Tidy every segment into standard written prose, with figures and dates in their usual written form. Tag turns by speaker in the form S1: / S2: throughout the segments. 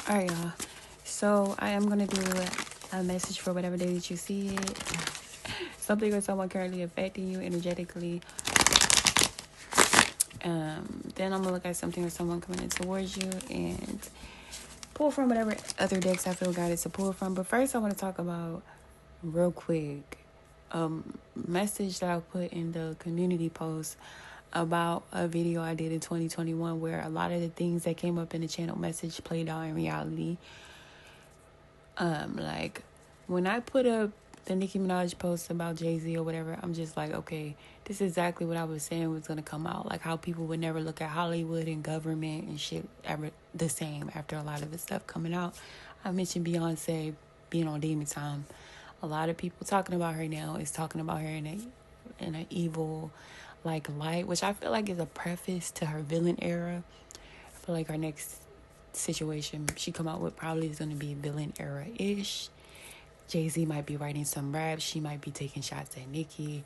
S1: All right, y'all. So I am going to do a message for whatever day that you see it. Something or someone currently affecting you energetically. Then I'm going to look at something or someone coming in towards you and pull from whatever other decks I feel guided to pull from. But first, I want to talk about, real quick, message that I put in the community post about a video I did in 2021 where a lot of the things that came up in the channel message played out in reality. Like when I put up the Nicki Minaj post about Jay-Z or whatever, I'm just like, okay, this is exactly what I was saying was gonna come out. Like how people would never look at Hollywood and government and shit ever the same after a lot of the stuff coming out. I mentioned Beyonce being on Demon Time. A lot of people talking about her now is talking about her in an evil like light, which I feel like is a preface to her villain era. I feel like our next situation she come out with probably is going to be villain era-ish. Jay-Z might be writing some rap. She might be taking shots at Nicki.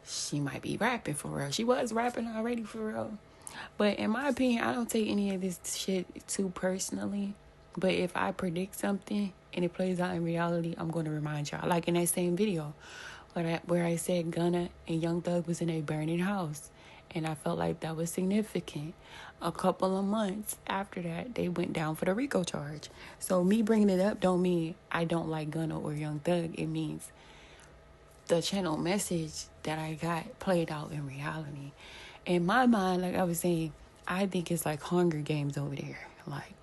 S1: She might be rapping for real. She was rapping already for real. But in my opinion, I don't take any of this shit too personally. But if I predict something and it plays out in reality, I'm going to remind y'all. Like in that same video where I said Gunna and Young Thug was in a burning house. And I felt like that was significant. A couple of months after that, they went down for the RICO charge. So me bringing it up don't mean I don't like Gunna or Young Thug. It means the channel message that I got played out in reality. In my mind, like I was saying, I think it's like Hunger Games over there. Like,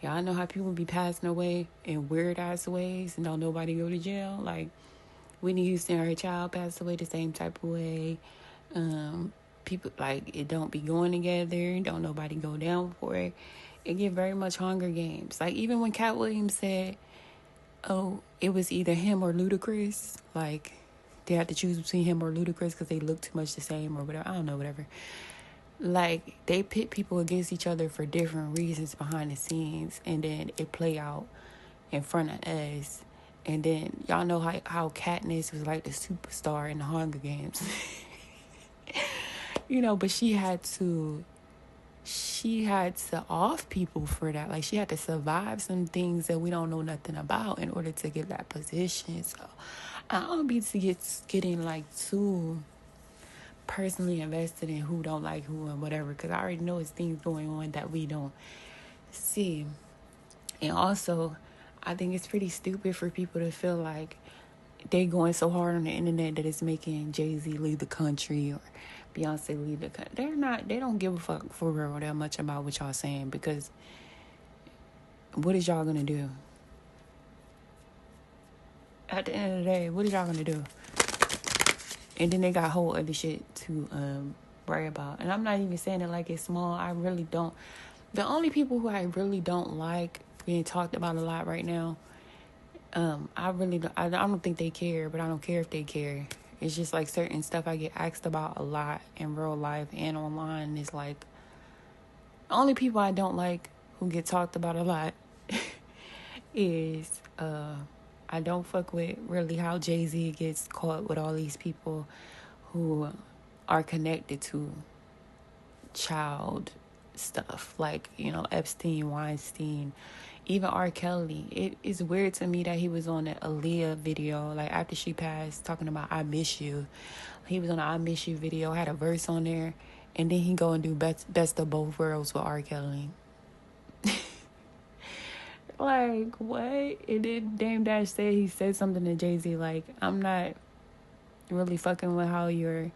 S1: y'all know how people be passing away in weird-ass ways and don't nobody go to jail? Like, Whitney Houston, her child passed away the same type of way. People like it don't be going together, don't nobody go down for it. It get very much Hunger Games. Like even when Cat Williams said, oh, it was either him or Ludacris, like they had to choose between him or Ludacris because they look too much the same or whatever, I don't know, whatever. Like they pit people against each other for different reasons behind the scenes, and then it play out in front of us. And then y'all know how Katniss was like the superstar in the Hunger Games. You know, but she had to off people for that. Like she had to survive some things that we don't know nothing about in order to get that position. So I don't be getting like too personally invested in who don't like who and whatever, because I already know it's things going on that we don't see. And also, I think it's pretty stupid for people to feel like they going so hard on the internet that it's making Jay-Z leave the country or Beyonce leave the country. They don't give a fuck for real that much about what y'all saying, because what is y'all gonna do? At the end of the day, what is y'all gonna do? And then they got whole other shit to worry about. And I'm not even saying it like it's small. I really don't. The only people who I really don't like being talked about a lot right now, I don't think they care, but I don't care if they care. It's just like certain stuff I get asked about a lot in real life and online is like, the only people I don't like who get talked about a lot is, I don't fuck with really how Jay-Z gets caught with all these people who are connected to child stuff. Like, you know, Epstein, Weinstein, even R. Kelly. It is weird to me that he was on the Aaliyah video, like after she passed, talking about I Miss You. He was on the I Miss You video, had a verse on there, and then he go and do best of both worlds with R. Kelly. Like, what? And then Dame Dash said he said something to Jay-Z like, I'm not really fucking with how you're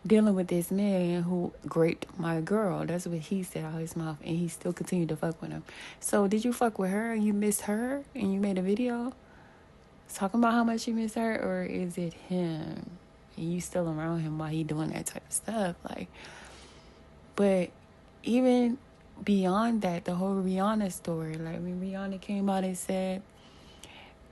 S1: dealing with this man who raped my girl. That's what he said out of his mouth, and he still continued to fuck with him. So did you fuck with her and you missed her and you made a video talking about how much you miss her, or is it him and you still around him while he doing that type of stuff? Like, but even beyond that, the whole Rihanna story, like when Rihanna came out and said,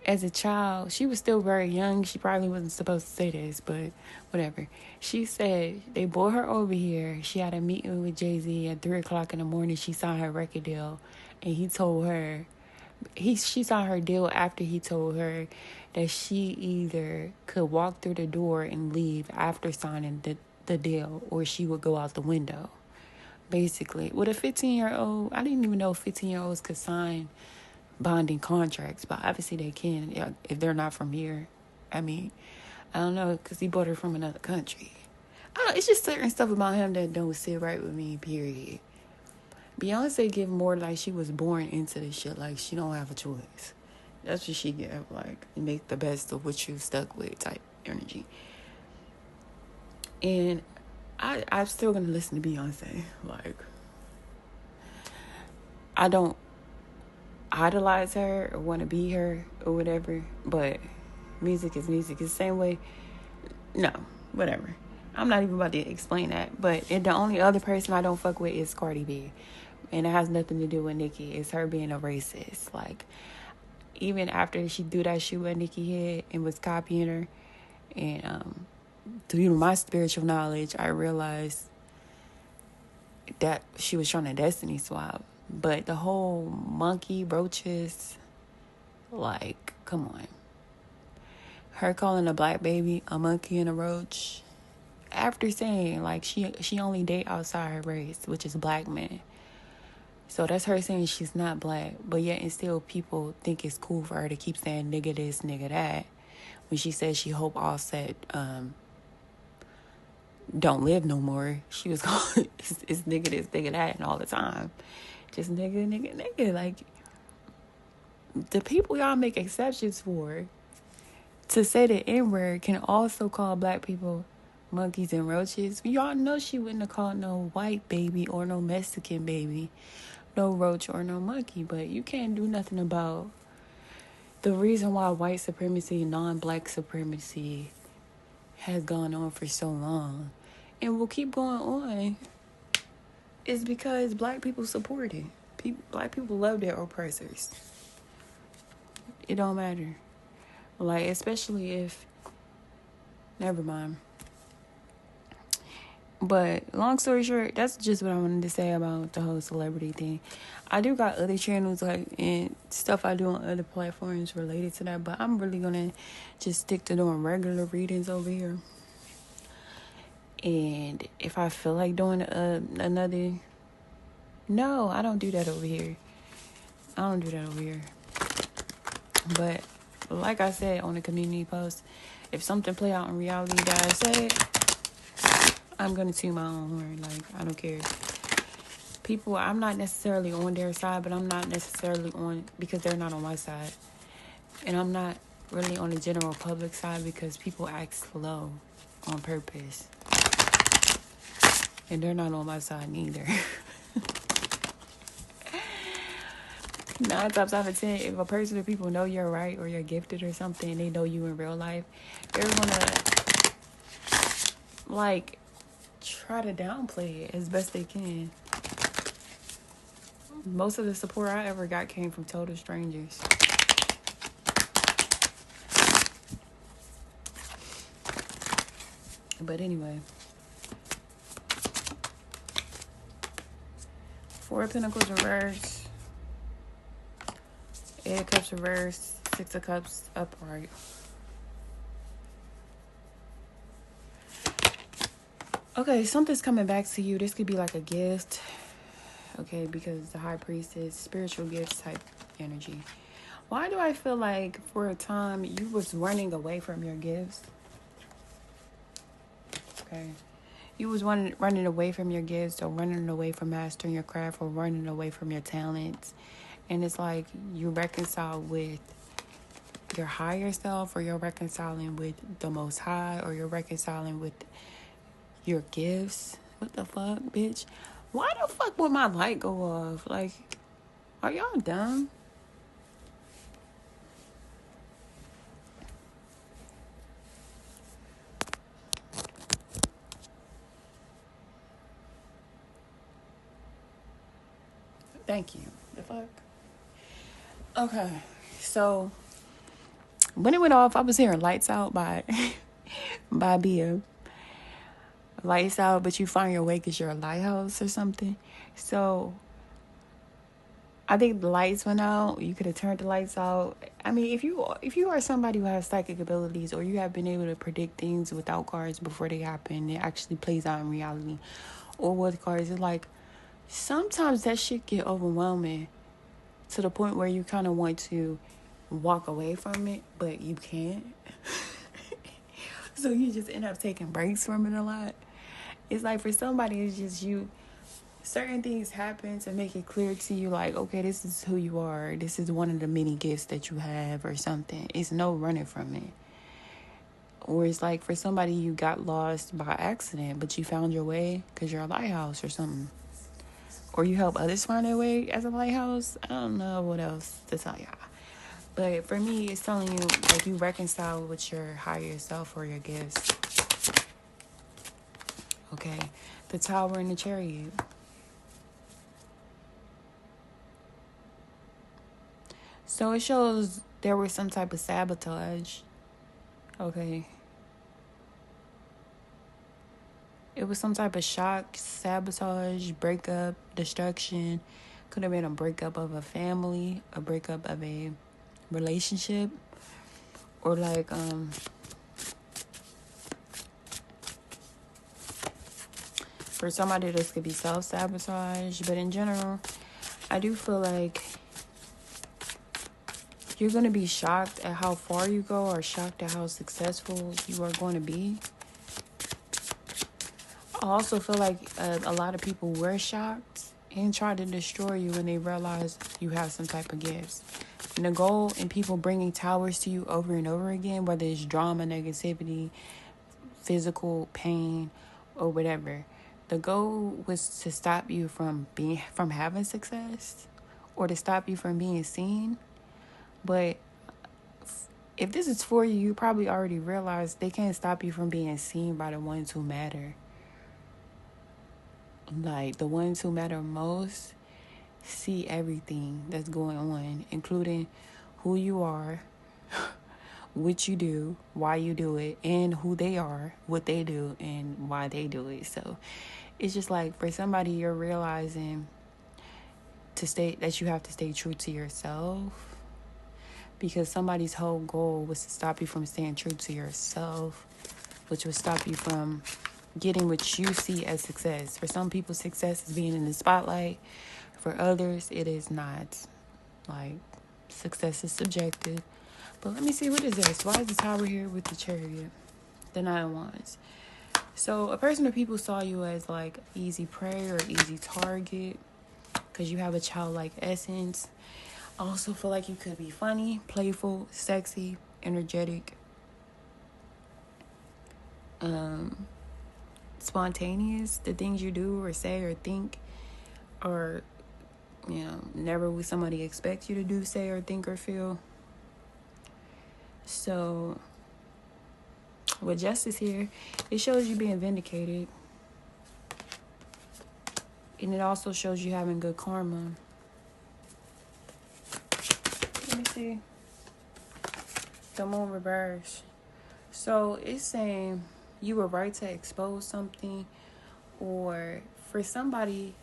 S1: as a child, she was still very young. She probably wasn't supposed to say this, but whatever. She said they brought her over here. She had a meeting with Jay-Z at 3 o'clock in the morning. She signed her record deal, and he told her, she signed her deal after he told her that she either could walk through the door and leave after signing the deal, or she would go out the window. basically. With a 15-year-old, I didn't even know 15-year-olds could sign bonding contracts, but obviously they can, yeah, if they're not from here. I mean, I don't know, because he bought her from another country. I don't know, it's just certain stuff about him that don't sit right with me, period. Beyonce give more like she was born into this shit, like she don't have a choice. That's what she give, like, make the best of what you stuck with type energy. And I'm still gonna listen to Beyonce. Like, I don't idolize her or want to be her or whatever, but music is music. It's the same way. No, whatever. I'm not even about to explain that. But the only other person I don't fuck with is Cardi B. And it has nothing to do with Nicki. It's her being a racist. Like, even after she do that shit with Nicki had and was copying her, and through my spiritual knowledge, I realized that she was trying to destiny swap. But the whole monkey roaches, like, come on. Her calling a black baby a monkey and a roach, after saying, like, she only date outside her race, which is black men. So that's her saying she's not black, but yet and still people think it's cool for her to keep saying nigga this, nigga that. When she said she hope Offset don't live no more, she was going, it's nigga this, nigga that, and all the time. Just nigga, nigga, nigga. Like, the people y'all make exceptions for to say the N-word can also call black people monkeys and roaches. Y'all know she wouldn't have called no white baby or no Mexican baby no roach or no monkey. But you can't do nothing about the reason why white supremacy, non-black supremacy has gone on for so long and will keep going on is because black people support it. Black people love their oppressors. It don't matter. Like, especially if... Never mind. But long story short, that's just what I wanted to say about the whole celebrity thing. I do got other channels, like, and stuff I do on other platforms related to that, but I'm really gonna just stick to doing regular readings over here. And if I feel like doing another... No, I don't do that over here. I don't do that over here. But like I said on the community post, if something play out in reality that I said, I'm gonna toot my own horn. Like, I don't care. People, I'm not necessarily on their side, but I'm not necessarily on because they're not on my side. And I'm not really on the general public side because people act slow on purpose. And they're not on my side neither. 9 times out of 10, if a person or people know you're right or you're gifted or something, and they know you in real life, they're gonna, like, try to downplay it as best they can. Most of the support I ever got came from total strangers. But anyway, 4 of Pentacles reverse, 8 of Cups reverse, 6 of Cups upright. Okay, something's coming back to you. This could be like a gift. Okay, because the High Priestess, spiritual gifts type energy. Why do I feel like for a time you was running away from your gifts? Okay. You was running away from your gifts, or running away from mastering your craft, or running away from your talents. And it's like you reconcile with your higher self, or you're reconciling with the Most High, or you're reconciling with your gifts. What the fuck, bitch? Why the fuck would my light go off? Like, are y'all dumb? Thank you. The fuck? Okay, so when it went off, I was hearing Lights Out by Bia. Lights out, but you find your way because you're a lighthouse or something. So I think the lights went out. You could have turned the lights out. I mean, if you are somebody who has psychic abilities, or you have been able to predict things without cards before they happen, it actually plays out in reality. Or with cards, it's like sometimes that shit get overwhelming to the point where you kind of want to walk away from it, but you can't. So you just end up taking breaks from it a lot. It's like for somebody, it's just you. Certain things happen to make it clear to you, like, okay, this is who you are. This is one of the many gifts that you have or something. It's no running from it. Or it's like for somebody, you got lost by accident, but you found your way because you're a lighthouse or something. Or you help others find their way as a lighthouse. I don't know what else to tell y'all. But for me, it's telling you, like, you reconcile with your higher self or your gifts. Okay. The Tower and the Chariot. So it shows there was some type of sabotage. Okay. It was some type of shock, sabotage, breakup, destruction. Could have been a breakup of a family, a breakup of a relationship, or like for somebody this could be self-sabotage. But in general, I do feel like you're going to be shocked at how far you go, or shocked at how successful you are going to be. I also feel like a lot of people were shocked and tried to destroy you when they realized you have some type of gifts. And the goal in people bringing towers to you over and over again, whether it's drama, negativity, physical pain, or whatever, the goal was to stop you from having success, or to stop you from being seen. But if this is for you, you probably already realized they can't stop you from being seen by the ones who matter. Like, the ones who matter most see everything that's going on, including who you are, what you do, why you do it, and who they are, what they do, and why they do it. So it's just like, for somebody, you're realizing that you have to stay true to yourself, because somebody's whole goal was to stop you from staying true to yourself, which would stop you from getting what you see as success. For some people, success is being in the spotlight. For others, it is not. Like, success is subjective. But let me see, what is this? Why is the Tower here with the Chariot? The Nine of Wands. So a person or people saw you as like easy prey or easy target because you have a childlike essence. I also feel like you could be funny, playful, sexy, energetic, spontaneous. The things you do or say or think are, never would somebody expect you to do, say, or think or feel. So with Justice here, it shows you being vindicated. And it also shows you having good karma. Let me see. The Moon reverse. So it's saying you were right to expose something, or for somebody,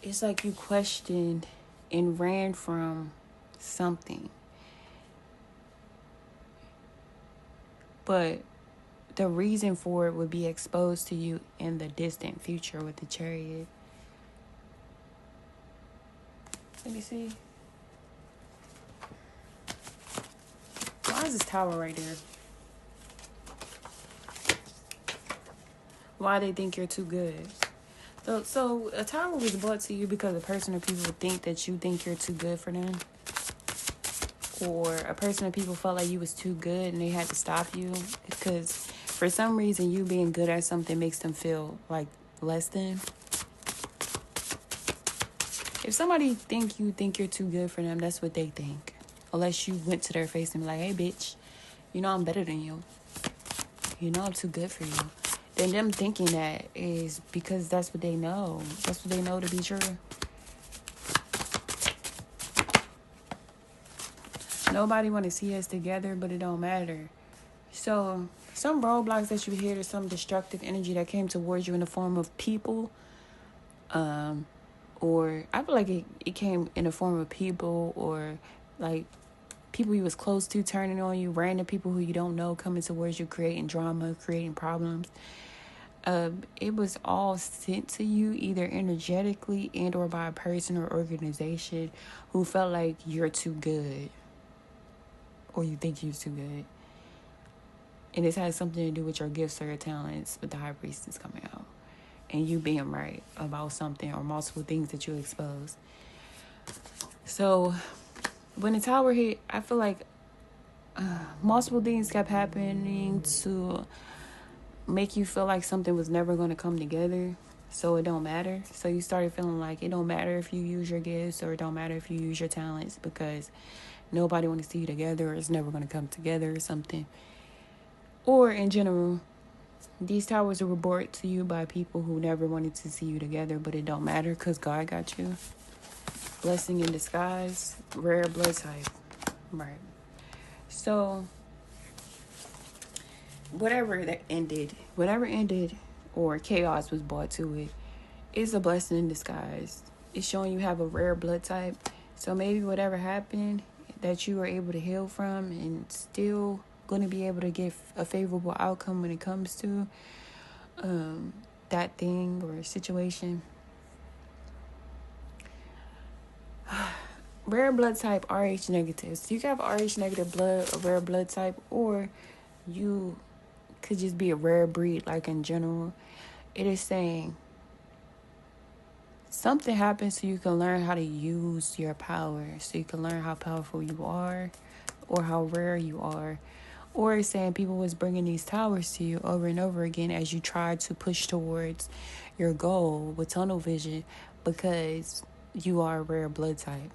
S1: it's like you questioned and ran from something. But the reason for it would be exposed to you in the distant future with the Chariot. Let me see. Why is this Tower right there? Why they think you're too good. So a Tower was brought to you because a person or people think that you think you're too good for them. Or a person or people felt like you was too good and they had to stop you. Because for some reason, you being good at something makes them feel like less than. If somebody think you're too good for them, that's what they think. Unless you went to their face and be like, hey, bitch, I'm better than you. I'm too good for you. Then them thinking that is because that's what they know. That's what they know to be true. Nobody want to see us together, but it don't matter. So some roadblocks that you hit, or some destructive energy that came towards you in the form of people, or I feel like it came in the form of people, or like people you was close to turning on you, random people who you don't know coming towards you, creating drama, creating problems. It was all sent to you either energetically and or by a person or organization who felt like you're too good, or you think you're too good. And this has something to do with your gifts or your talents, with the high priestess coming out and you being right about something or multiple things that you expose. So when the tower hit, I feel like multiple things kept happening to make you feel like something was never going to come together, so it don't matter. So you started feeling like it don't matter if you use your gifts, or it don't matter if you use your talents, because nobody want to see you together, or it's never going to come together or something. Or in general, these towers were brought to you by people who never wanted to see you together, but it don't matter because God got you. Blessing in disguise, rare blood type. Right. So whatever ended, or chaos was brought to it, is a blessing in disguise. It's showing you have a rare blood type. So maybe whatever happened that you were able to heal from and still going to be able to get a favorable outcome when it comes to that thing or situation. Rare blood type, RH negative. So you can have RH negative blood, a rare blood type, or you could just be a rare breed, like in general. It is saying something happens so you can learn how to use your power, so you can learn how powerful you are or how rare you are. Or it's saying people was bringing these towers to you over and over again as you tried to push towards your goal with tunnel vision, because you are a rare blood type.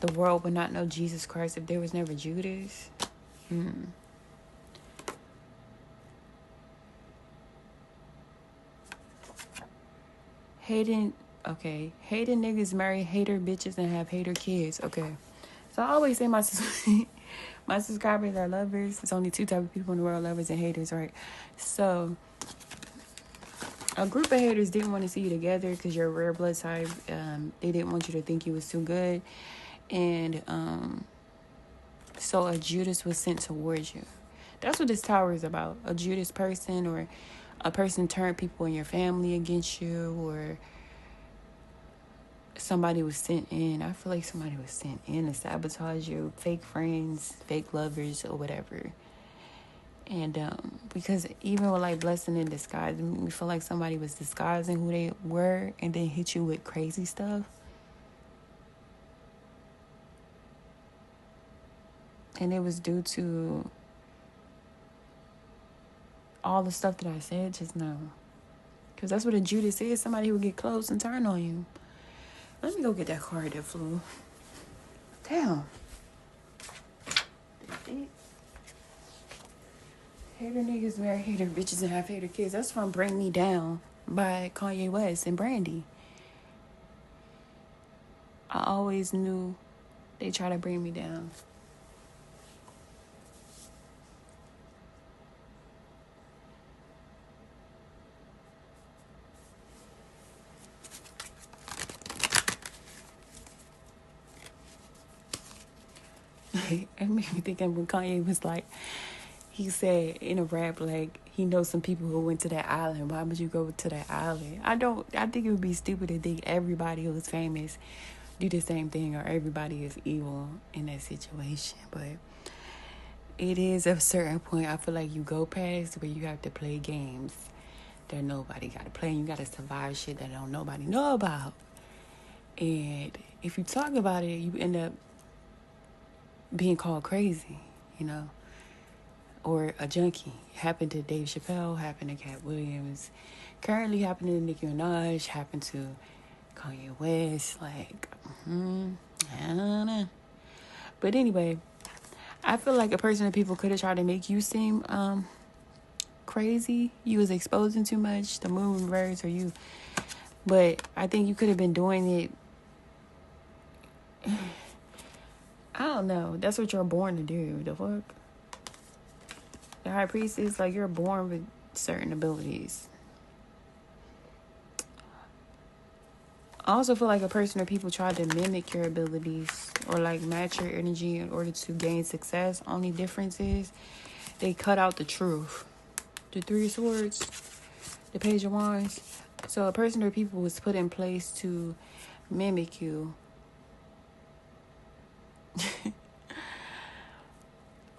S1: The world would not know Jesus Christ if there was never Judas. Hating niggas marry hater bitches and have hater kids. Okay. So I always say my subscribers are lovers. There's only two type of people in the world, lovers and haters, right? So a group of haters didn't want to see you together because you're a rare blood type. They didn't want you to think you was too good. And so a Judas was sent towards you. That's what this tower is about. A Judas person, or a person turned people in your family against you, or somebody was sent in. I feel like somebody was sent in to sabotage you. Fake friends, fake lovers, or whatever. And because even with like blessing in disguise, we feel like somebody was disguising who they were and then hit you with crazy stuff. And it was due to all the stuff that I said just now. Because that's what a Judas is. Somebody who would get close and turn on you. Let me go get that card that flew. Damn. Hater niggas marry hater bitches and have hater kids. That's from Bring Me Down by Kanye West and Brandy. I always knew they try to bring me down. It made me think of when Kanye was like, he said in a rap, like, he knows some people who went to that island. Why would you go to that island? I think it would be stupid to think everybody who's famous do the same thing, or everybody is evil in that situation. But it is at a certain point, I feel like you go past where you have to play games that nobody got to play, and you got to survive shit that don't nobody know about. And if you talk about it, you end up being called crazy, or a junkie. Happened to Dave Chappelle, happened to Cat Williams, currently happening to Nicki Minaj, happened to Kanye West. Like, I don't know. But anyway, I feel like a person that people could have tried to make you seem crazy. You was exposing too much, the moon reverse, or you. But I think you could have been doing it. I don't know. That's what you're born to do. The fuck? The high priest is like, you're born with certain abilities. I also feel like a person or people try to mimic your abilities or like match your energy in order to gain success. Only difference is they cut out the truth. the Three of Swords, the Page of Wands. So a person or people was put in place to mimic you.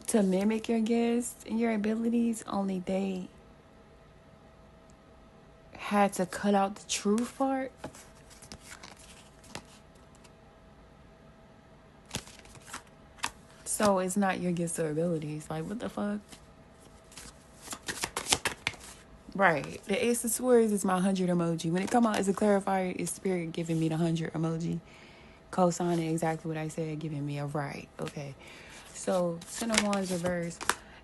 S1: To mimic your gifts and your abilities. Only they had to cut out the truth part. So it's not your gifts or abilities. Like, what the fuck? Right. The Ace of Swords is my 100 emoji. When it come out as a clarifier, it's spirit giving me the 100 emoji. Co-signing exactly what I said, giving me a right. Okay. So, Ten of Wands reverse.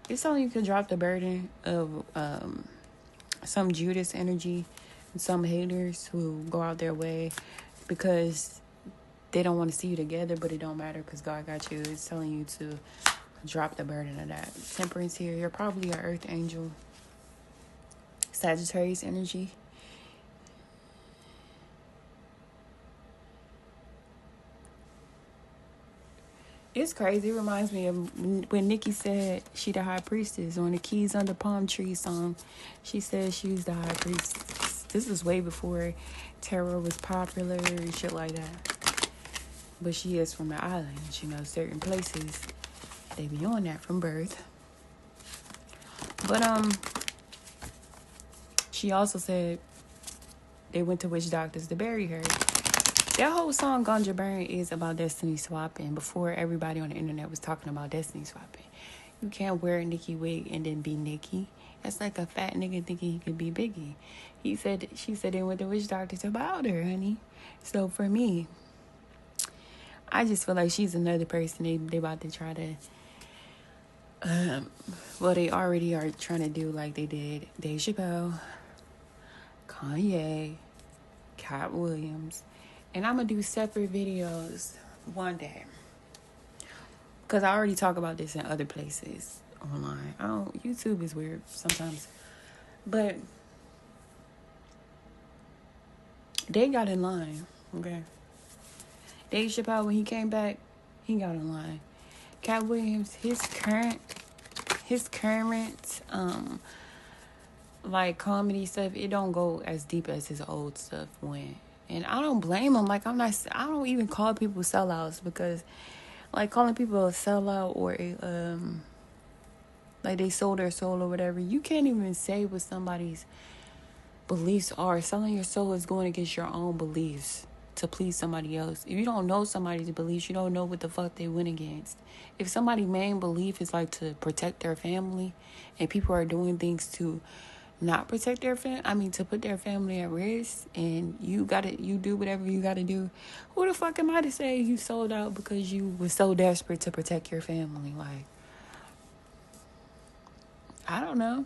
S1: It's only you can drop the burden of some Judas energy and some haters who go out their way because they don't want to see you together, but it don't matter because God got you. It's telling you to drop the burden of that. Temperance here. You're probably an earth angel. Sagittarius energy. It's crazy. It reminds me of when Nikki said she the high priestess on the Keys Under Palm Tree song. She said she was the high priestess. This was way before tarot was popular and shit like that. But she is from the islands, you know, certain places they be on that from birth. But she also said they went to witch doctors to bury her. That whole song Ganja Burn is about destiny swapping. Before everybody on the internet was talking about destiny swapping. You can't wear a Nicki wig and then be Nicki. That's like a fat nigga thinking he could be Biggie. She said they went to witch doctors about her, honey. So for me, I just feel like she's another person they about to try to well, they already are trying to do like they did Dave Chappelle, Kanye, Cat Williams. And I'm going to do separate videos one day. Because I already talk about this in other places online. YouTube is weird sometimes. But they got in line, okay? Dave Chappelle, when he came back, he got in line. Cat Williams, his current like comedy stuff, it don't go as deep as his old stuff went. And I don't blame him. Like, I don't even call people sellouts because, like, calling people a sellout or like they sold their soul or whatever, you can't even say what somebody's beliefs are. Selling your soul is going against your own beliefs to please somebody else. If you don't know somebody's beliefs, you don't know what the fuck they went against. If somebody's main belief is like to protect their family and people are doing things to not protect their to put their family at risk, and you do whatever you gotta do, who the fuck am I to say you sold out because you were so desperate to protect your family? Like, I don't know.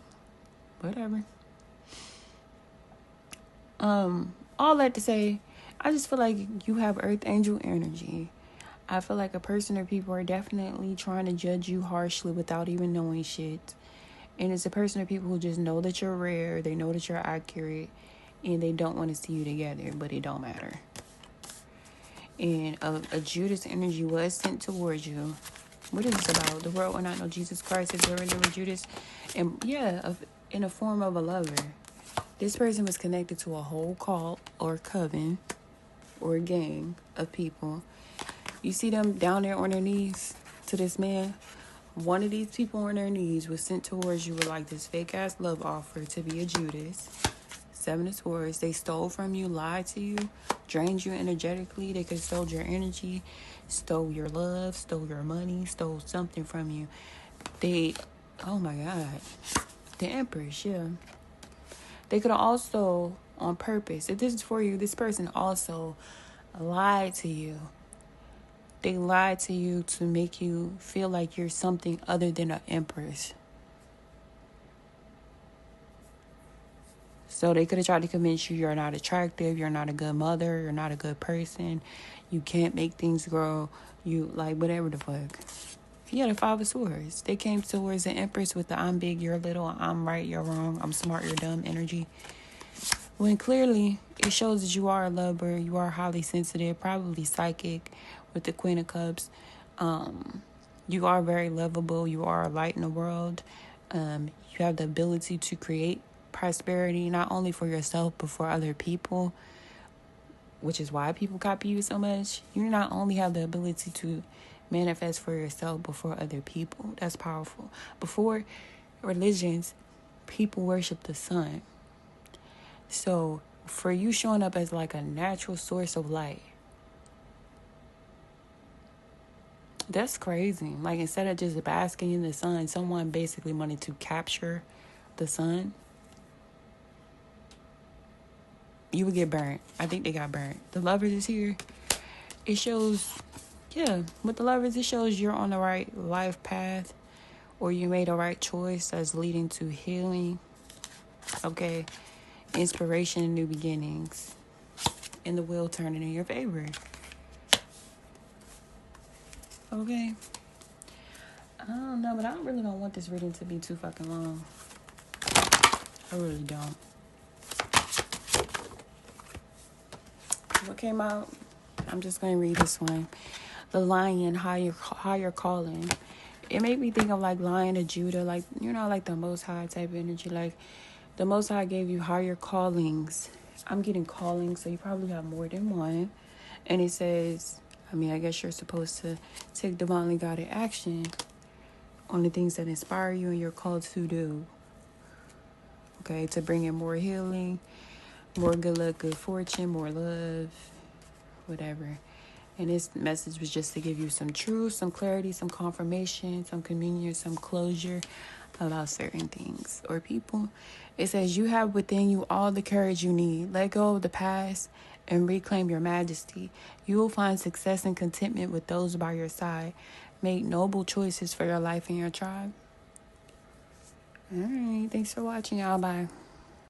S1: Whatever. All that to say, I just feel like you have earth angel energy. I feel like a person or people are definitely trying to judge you harshly without even knowing shit. And it's a person or people who just know that you're rare, they know that you're accurate, and they don't want to see you together, but it don't matter. And a Judas energy was sent towards you. What is this about? The world will not know Jesus Christ if there was Judas. And yeah, in a form of a lover. This person was connected to a whole cult or coven or a gang of people. You see them down there on their knees to this man. One of these people on their knees was sent towards you with like this fake ass love offer to be a Judas. Seven of Swords. They stole from you, lied to you, drained you energetically. They could have stole your energy, stole your love, stole your money, stole something from you. Oh my God. The Empress, yeah. They could have also, on purpose, if this is for you, this person also lied to you. They lied to you to make you feel like you're something other than an empress. So they could have tried to convince you you're not attractive, you're not a good mother, you're not a good person, you can't make things grow, you like whatever the fuck. Yeah, the Five of Swords. They came towards the Empress with the I'm big, you're little, I'm right, you're wrong, I'm smart, you're dumb energy. When clearly it shows that you are a lover, you are highly sensitive, probably psychic with the Queen of Cups. You are very lovable, you are a light in the world. You have the ability to create prosperity, not only for yourself, but for other people, which is why people copy you so much. You not only have the ability to manifest for yourself, but for other people. That's powerful. Before religions, people worship the sun. So for you showing up as like a natural source of light, that's crazy. Like, instead of just basking in the sun, someone basically wanted to capture the sun. You would get burnt. I think they got burnt. The Lovers is here. It shows, yeah, with the Lovers, it shows you're on the right life path, or you made a right choice that's leading to healing. Okay. Inspiration and new beginnings. And the wheel turning in your favor. Okay. I don't know, but I really don't want this reading to be too fucking long. I really don't. What came out? I'm just going to read this one. The Lion, higher calling. It made me think of like Lion of Judah, like, you know, like the Most High type of energy. Like, the Most High gave you higher callings. I'm getting callings, so you probably have more than one. And it says, I guess you're supposed to take divinely guided action on the things that inspire you and you're called to do. Okay, to bring in more healing, more good luck, good fortune, more love, whatever. And this message was just to give you some truth, some clarity, some confirmation, some communion, some closure about certain things or people. It says, you have within you all the courage you need. Let go of the past and reclaim your majesty. You will find success and contentment with those by your side. Make noble choices for your life and your tribe. All right. Thanks for watching, y'all. Bye.